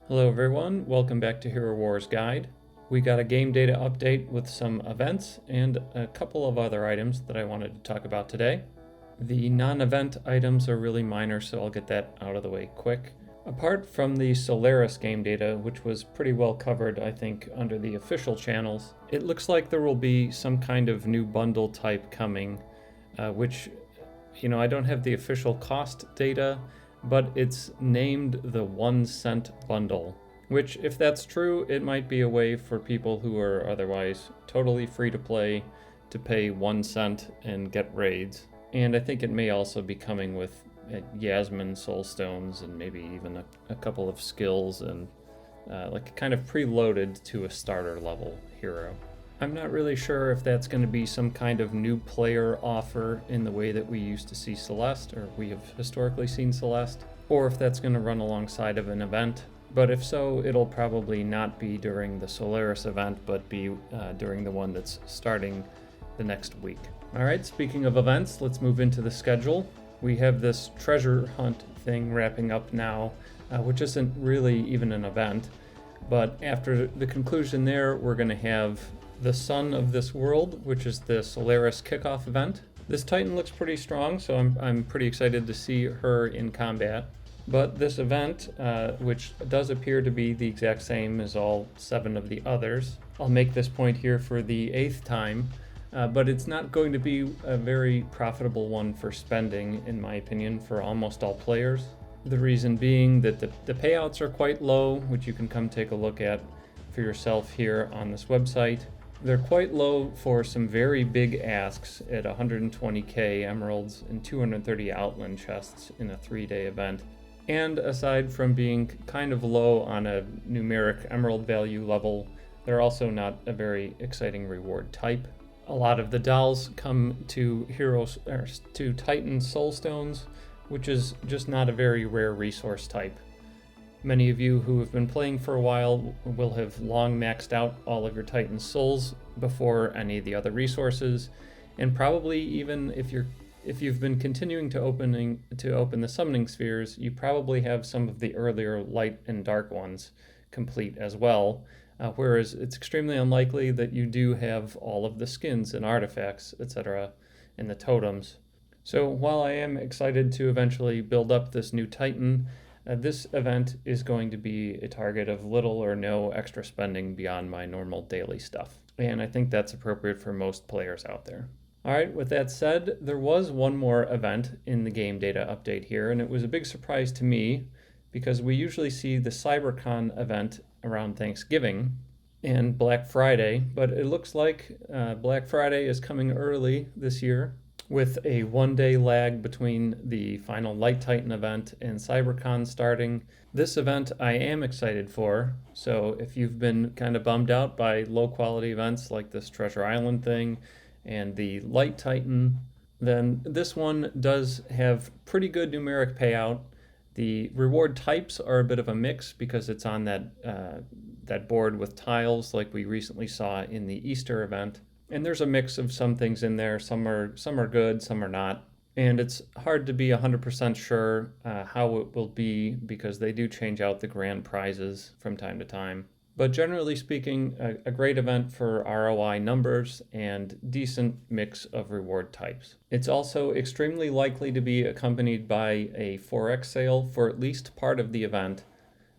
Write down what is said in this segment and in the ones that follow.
Hello everyone, welcome back to Hero Wars Guide. We got a game data update with some events and a couple of other items that I wanted to talk about today. The non-event items are really minor, so I'll get that out of the way quick. Apart from the Solaris game data, which was pretty well covered, I think, under the official channels, it looks like there will be some kind of new bundle type coming, which, I don't have the official cost data, but it's named the 1 cent bundle, which, if that's true, it might be a way for people who are otherwise totally free to play to pay 1 cent and get raids. And I think it may also be coming with Yasmin Soulstones and maybe even a couple of skills and like kind of preloaded to a starter level hero. I'm not really sure if that's going to be some kind of new player offer in the way that we used to see Celeste, or we have historically seen Celeste, or if that's going to run alongside of an event. But if so, it'll probably not be during the Solaris event, but be during the one that's starting the next week. Alright, speaking of events, let's move into the schedule. We have this treasure hunt thing wrapping up now, which isn't really even an event. But after the conclusion there, we're going to have the Sun of this world, which is the Solaris kickoff event. This Titan looks pretty strong, so I'm pretty excited to see her in combat. But this event, which does appear to be the exact same as all 7 of the others, I'll make this point here for the 8th time, but it's not going to be a very profitable one for spending, in my opinion, for almost all players. The reason being that the payouts are quite low, which you can come take a look at for yourself here on this website. They're quite low for some very big asks at 120k emeralds and 230 outland chests in a 3-day event. And aside from being kind of low on a numeric emerald value level, they're also not a very exciting reward type. A lot of the dolls come to to Titan Soulstones, which is just not a very rare resource type. Many of you who have been playing for a while will have long maxed out all of your Titan souls before any of the other resources, and probably even if you've been continuing to open the summoning spheres, you probably have some of the earlier light and dark ones complete as well. Whereas it's extremely unlikely that you do have all of the skins and artifacts, etc., and the totems. So while I am excited to eventually build up this new Titan, this event is going to be a target of little or no extra spending beyond my normal daily stuff. And I think that's appropriate for most players out there. Alright, with that said, there was one more event in the game data update here, and it was a big surprise to me because we usually see the CyberCon event around Thanksgiving and Black Friday, but it looks like Black Friday is coming early this year, with a 1-day lag between the final Light Titan event and CyberCon starting. This event I am excited for, so if you've been kind of bummed out by low quality events like this Treasure Island thing and the Light Titan, then this one does have pretty good numeric payout. The reward types are a bit of a mix because it's on that board with tiles like we recently saw in the Easter event. And there's a mix of some things in there. Some are good, some are not. And it's hard to be 100% sure how it will be because they do change out the grand prizes from time to time. But generally speaking, a great event for ROI numbers and decent mix of reward types. It's also extremely likely to be accompanied by a 4x sale for at least part of the event,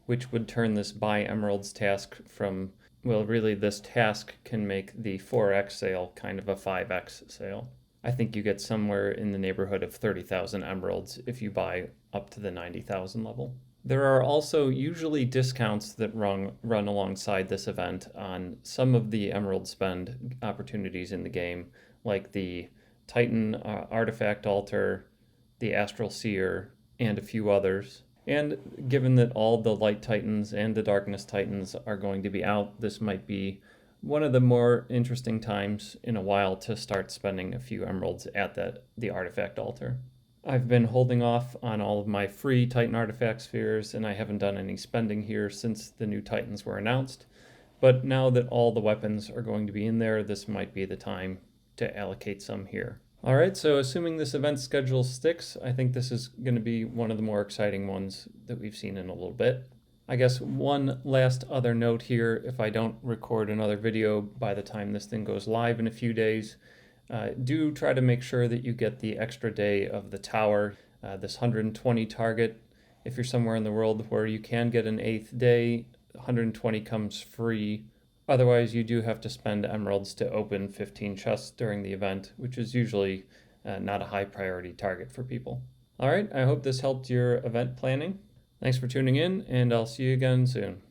which would turn this buy emeralds task from, well, really this task can make the 4x sale kind of a 5x sale. I think you get somewhere in the neighborhood of 30,000 emeralds if you buy up to the 90,000 level. There are also usually discounts that run alongside this event on some of the emerald spend opportunities in the game, like the Titan Artifact Altar, the Astral Seer, and a few others. And given that all the Light Titans and the Darkness Titans are going to be out, this might be one of the more interesting times in a while to start spending a few emeralds at the Artifact Altar. I've been holding off on all of my free Titan Artifact spheres, and I haven't done any spending here since the new Titans were announced. But now that all the weapons are going to be in there, this might be the time to allocate some here. Alright, so assuming this event schedule sticks, I think this is going to be one of the more exciting ones that we've seen in a little bit. I guess one last other note here, if I don't record another video by the time this thing goes live in a few days, do try to make sure that you get the extra day of the tower, this 120 target. If you're somewhere in the world where you can get an 8th day, 120 comes free. Otherwise, you do have to spend emeralds to open 15 chests during the event, which is usually not a high priority target for people. All right, I hope this helped your event planning. Thanks for tuning in, and I'll see you again soon.